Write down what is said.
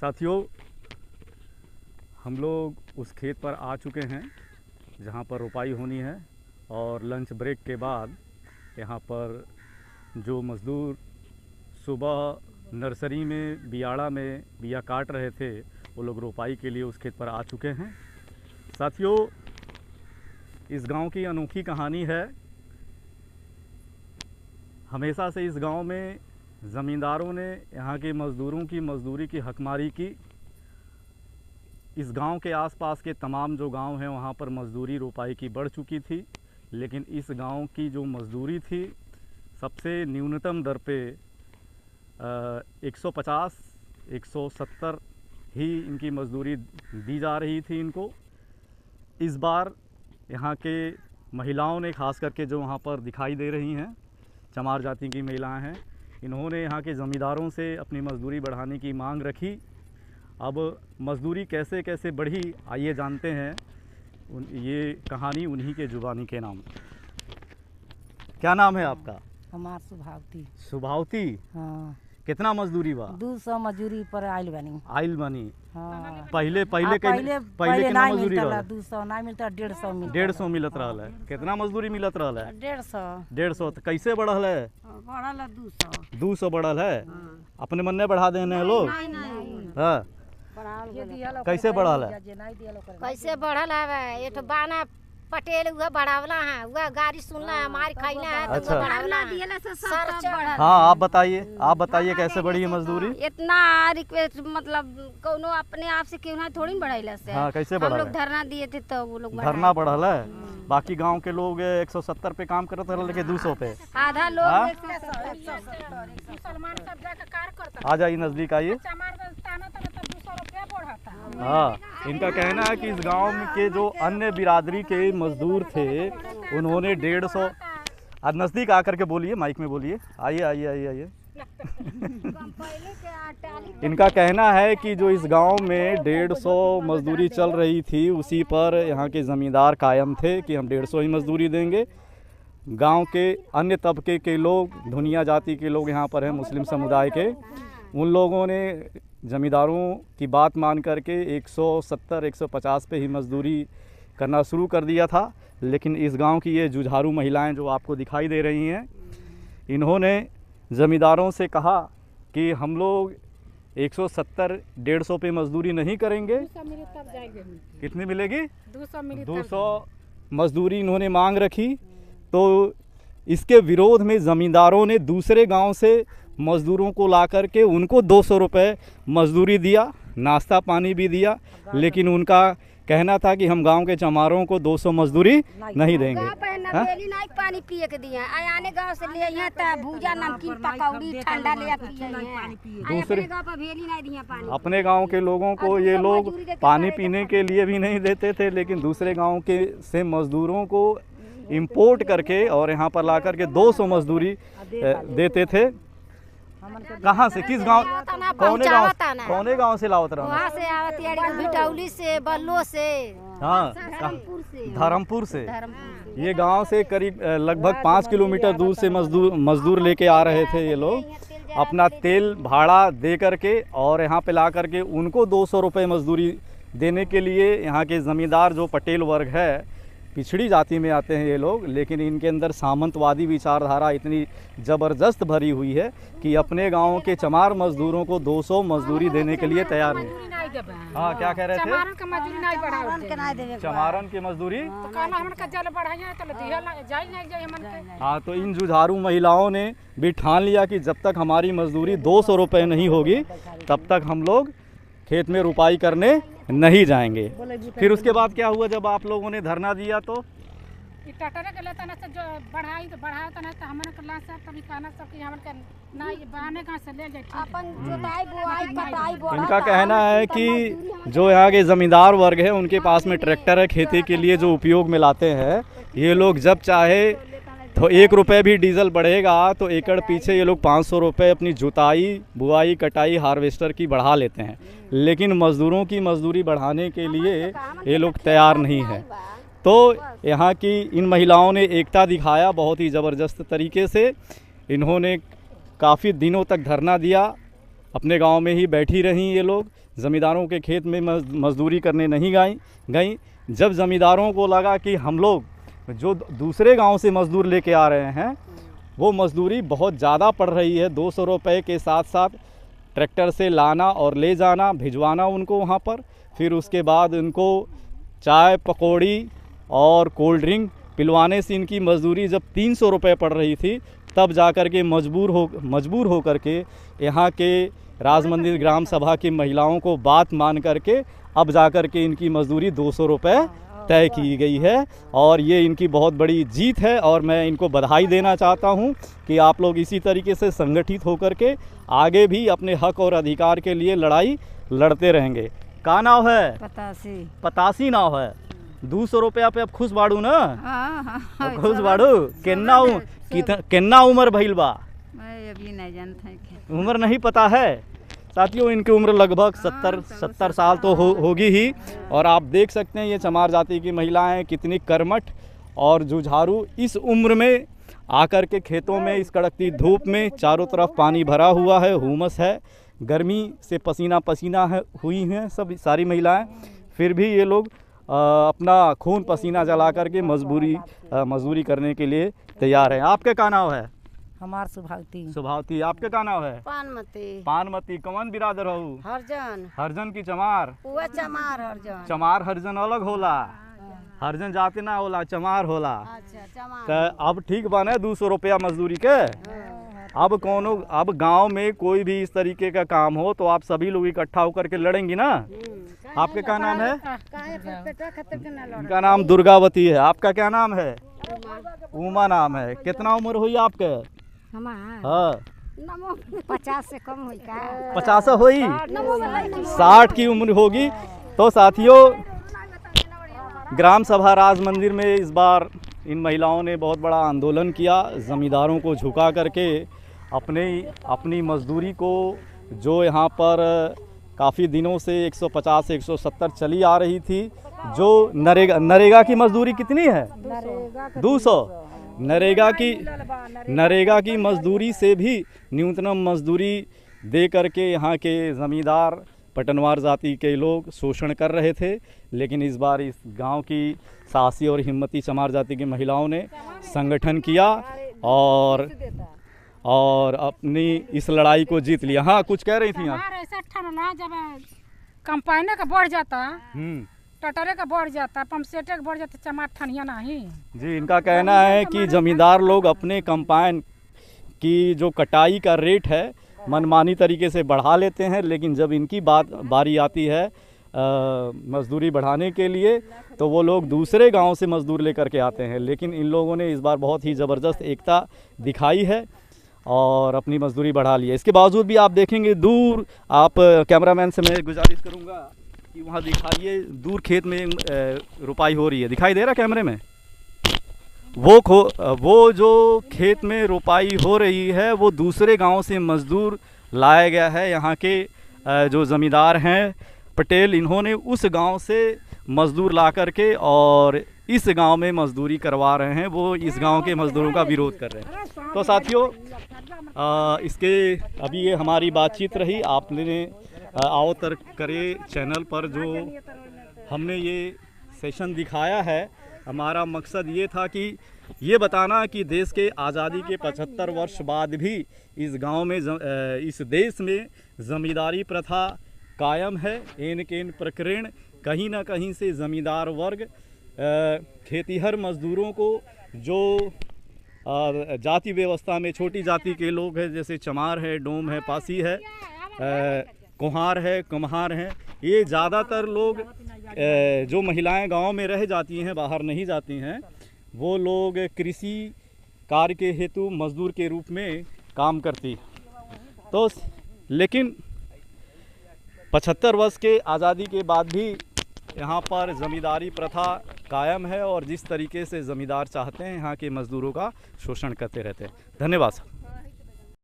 साथियों, हम लोग उस खेत पर आ चुके हैं जहाँ पर रोपाई होनी है और लंच ब्रेक के बाद यहाँ पर जो मज़दूर सुबह नर्सरी में बियाड़ा में बिया काट रहे थे वो लोग रोपाई के लिए उस खेत पर आ चुके हैं। साथियों, इस गांव की अनोखी कहानी है। हमेशा से इस गांव में ज़मींदारों ने यहाँ के मज़दूरों की मज़दूरी की हकमारी की। इस गांव के आसपास के तमाम जो गांव हैं वहाँ पर मज़दूरी रोपाई की बढ़ चुकी थी, लेकिन इस गांव की जो मज़दूरी थी सबसे न्यूनतम दर पे 150 170 ही इनकी मज़दूरी दी जा रही थी इनको। इस बार यहाँ के महिलाओं ने, खास करके जो वहाँ पर दिखाई दे रही हैं, चमार जाति की महिलाएं हैं, इन्होंने यहाँ के ज़मींदारों से अपनी मज़दूरी बढ़ाने की मांग रखी। अब मज़दूरी कैसे कैसे बढ़ी आइए जानते हैं ये कहानी उन्हीं के जुबानी के नाम। क्या नाम है आपका? हमार सुभावती। सुभावती, हाँ। कितना मजदूरी बा? 200 मजदूरी पर आइल बनी। आइल बनी। हाँ। पहले कितना मजदूरी रहल? 200 नहीं मिलता, 150 मिलता। 150 मिलत रहल है। कितना मजदूरी मिलत रहल है? 150। तो कैसे बढ़ल है? बढ़ल है 200। 200 बढ़ल है। अपने मन ने बढ़ा देने हैं लोग? हाँ, कैसे बढ़ल है? कैसे बढ़ल है? ये तो बाना पटेल हुआ बढ़ावला है, हुआ गाड़ी सुनना है, हमारी खाइना है, तो अच्छा। बढ़ावला है। हाँ, आप बताइए कैसे बढ़ी है मजदूरी? इतना रिक्वेस्ट मतलब कोनो अपने आप से क्यों ना थोड़ी बढ़ाइला से। हाँ, कैसे हम बढ़ल लोग है? धरना दिए थे तो वो लोग धरना बढ़ल है। बाकी गांव के लोग 170 पे काम करते रहे, लेकिन 200 पे। आधा हाँ? लोग आ जाइए, नजदीक आइए। हाँ, इनका कहना है कि इस गांव के जो अन्य बिरादरी के मजदूर थे उन्होंने 150। आज नज़दीक आकर के बोलिए, माइक में बोलिए। आइए। इनका कहना है कि जो इस गांव में 150 मजदूरी चल रही थी उसी पर यहाँ के ज़मींदार कायम थे कि हम 150 ही मजदूरी देंगे। गांव के अन्य तबके के लोग, धुनिया जाति के लोग यहाँ पर हैं, मुस्लिम समुदाय के, उन लोगों ने ज़मींदारों की बात मान करके 170 150 पे ही मजदूरी करना शुरू कर दिया था। लेकिन इस गांव की ये जुझारू महिलाएं जो आपको दिखाई दे रही हैं, इन्होंने ज़मींदारों से कहा कि हम लोग 170 150 पे मजदूरी नहीं करेंगे। कितनी मिलेगी? 200 मजदूरी इन्होंने मांग रखी। तो इसके विरोध में ज़मींदारों ने दूसरे गांव से मज़दूरों को ला कर के उनको 200 रुपये मजदूरी दिया, नाश्ता पानी भी दिया। लेकिन उनका कहना था कि हम गांव के चमारों को 200 मजदूरी नहीं देंगे। पानी पिए के दिए, आने गांव से ले यहाँ तक भूजा नमकीन पकौड़ी ठंडा ले दूसरे अपने गांव के लोगों को ये लोग पानी पीने के लिए भी नहीं देते थे, लेकिन दूसरे गांव के से मजदूरों को इंपोर्ट करके और यहाँ पर ला कर के 200 मजदूरी देते थे। कहाँ से, किस गांव, कौने गांव से लावत रहा? वहाँ से आवत भिटौली से, बल्लो से। हाँ, धर्मपुर से। ये गांव से करीब लगभग 5 किलोमीटर दूर से मजदूर लेके आ रहे थे ये लोग, अपना तेल भाड़ा दे करके, और यहाँ पे ला करके उनको 200 रुपये मजदूरी देने के लिए यहाँ के ज़मींदार जो पटेल वर्ग है, पिछड़ी जाति में आते हैं ये लोग, लेकिन इनके अंदर सामंतवादी विचारधारा इतनी ज़बरदस्त भरी हुई है कि अपने गांव के चमार मजदूरों को 200 मजदूरी देने के लिए तैयार हैं। हाँ, क्या कह रहे थे? चमारन की मजदूरी। हाँ, तो इन जुझारू महिलाओं ने भी ठान लिया कि जब तक हमारी मजदूरी 200 रुपये नहीं होगी तब तक हम लोग खेत में रुपाई करने नहीं जाएंगे। फिर उसके बाद क्या हुआ जब आप लोगों ने धरना दिया? तो इनका कहना है कि जो यहाँ के ज़मींदार वर्ग है उनके पास में ट्रैक्टर है, खेती के लिए जो उपयोग में लाते हैं, ये लोग जब चाहे तो 1 रुपये भी डीजल बढ़ेगा तो एकड़ पीछे ये लोग 500 रुपये अपनी जुताई, बुआई, कटाई, हार्वेस्टर की बढ़ा लेते हैं। लेकिन मज़दूरों की मजदूरी बढ़ाने के लिए ये लोग तैयार नहीं हैं। तो यहाँ की इन महिलाओं ने एकता दिखाया बहुत ही ज़बरदस्त तरीके से। इन्होंने काफ़ी दिनों तक धरना दिया अपने गांव में ही बैठी रहीं। ये लोग ज़मींदारों के खेत में मजदूरी करने नहीं गई। जब ज़मींदारों को लगा कि हम लोग जो दूसरे गांव से मज़दूर लेके आ रहे हैं वो मज़दूरी बहुत ज़्यादा पड़ रही है, 200 रुपये के साथ साथ ट्रैक्टर से लाना और ले जाना, भिजवाना उनको वहाँ पर, फिर उसके बाद उनको चाय पकौड़ी और कोल्ड ड्रिंक पिलवाने से इनकी मज़दूरी जब 300 रुपये पड़ रही थी, तब जा कर के मजबूर हो कर के यहाँ के राजमंदिर ग्राम सभा की महिलाओं को बात मान करके अब जा कर के इनकी मज़दूरी 200 रुपये तय की गई है। और ये इनकी बहुत बड़ी जीत है और मैं इनको बधाई देना चाहता हूँ कि आप लोग इसी तरीके से संगठित होकर के आगे भी अपने हक और अधिकार के लिए लड़ाई लड़ते रहेंगे। का नाव है? पतासी नाव है। 200 रुपया पे अब खुश बाड़ू ना? हाँ, खुश बाड़ू। कितना उम्र भइल बा? अभी नहीं जानता है। उम्र नहीं पता है साथियों। इनकी उम्र लगभग 70 साल तो होगी ही। और आप देख सकते हैं ये चमार जाति की महिलाएं कितनी कर्मठ और जुझारू, इस उम्र में आकर के खेतों में इस कड़कती धूप में, चारों तरफ पानी भरा हुआ है, हुमस है, गर्मी से पसीना पसीना हुई हैं सब सारी महिलाएं, फिर भी ये लोग अपना खून पसीना जला करके मजदूरी करने के लिए तैयार हैं। आपके का नाम है? हमार सुभावती। आपके का नाम है? पानमती। कौन बिरादर हो? हरजन की चमार? चमार हरजन अलग होला, हरजन जाते ना होला, चमार होला। तो अब ठीक बने 200 रुपया मजदूरी के। अब गांव में कोई भी इस तरीके का काम हो तो आप सभी लोग इकट्ठा होकर के लड़ेंगी ना। आपके क्या नाम है? इनका नाम दुर्गावती है। आपका क्या नाम है? उमा नाम है। कितना उम्र हुई आपके? हाँ 50 से कम हुई का? 50 हुई, 60 की उम्र होगी। तो साथियों, ग्राम सभा राज मंदिर में इस बार इन महिलाओं ने बहुत बड़ा आंदोलन किया, ज़मींदारों को झुका करके अपनी मजदूरी को, जो यहाँ पर काफ़ी दिनों से 150 से 170 चली आ रही थी, जो नरेगा की मजदूरी कितनी है? 200। नरेगा की मजदूरी से भी न्यूनतम मजदूरी दे करके यहाँ के ज़मींदार पटनवार जाति के लोग शोषण कर रहे थे। लेकिन इस बार इस गांव की साहसी और हिम्मती चमार जाति की महिलाओं ने संगठन किया और अपनी इस लड़ाई को जीत लिया। हाँ, कुछ कह रही थी आप? ऐसा ठंडा जब कंपाइने का बढ़ जाता, टटरे का बढ़ जाता, पंपसेटे का बढ़ जाता, चमार ठनिया नहीं। जी, इनका कहना है कि जमींदार लोग अपने कंपाइन की जो कटाई का रेट है मनमानी तरीके से बढ़ा लेते हैं, लेकिन जब इनकी बारी आती है मजदूरी बढ़ाने के लिए तो वो लोग दूसरे गांव से मजदूर लेकर के आते हैं। लेकिन इन लोगों ने इस बार बहुत ही ज़बरदस्त एकता दिखाई है और अपनी मजदूरी बढ़ा ली है। इसके बावजूद भी आप देखेंगे दूर, आप कैमरामैन से मैं गुजारिश करूंगा कि वहाँ दिखाइए, दूर खेत में रुपाई हो रही है, दिखाई दे रहा कैमरे में? वो जो खेत में रुपाई हो रही है वो दूसरे गांव से मजदूर लाया गया है। यहाँ के जो ज़मींदार हैं पटेल, इन्होंने उस गांव से मजदूर ला करके और इस गांव में मजदूरी करवा रहे हैं। वो इस गांव के मजदूरों का विरोध कर रहे हैं। तो साथियों, इसके अभी ये हमारी बातचीत रही। आपने आओ तर्क करे चैनल पर जो हमने ये सेशन दिखाया है, हमारा मकसद ये था कि ये बताना कि देश के आज़ादी के 75 वर्ष बाद भी इस गांव में इस देश में ज़मींदारी प्रथा कायम है। एन प्रकरण कहीं ना कहीं से ज़मींदार वर्ग खेतीहर मजदूरों को, जो जाति व्यवस्था में छोटी जाति के लोग हैं, जैसे चमार है, डोम है, पासी है, कुम्हार है, कुम्हार हैं, ये ज़्यादातर लोग जो महिलाएं गांव में रह जाती हैं, बाहर नहीं जाती हैं, वो लोग कृषि कार्य के हेतु मजदूर के रूप में काम करती। तो लेकिन 75 वर्ष के आज़ादी के बाद भी यहाँ पर ज़मींदारी प्रथा कायम है और जिस तरीके से ज़मींदार चाहते हैं यहाँ के मज़दूरों का शोषण करते रहते हैं। धन्यवाद।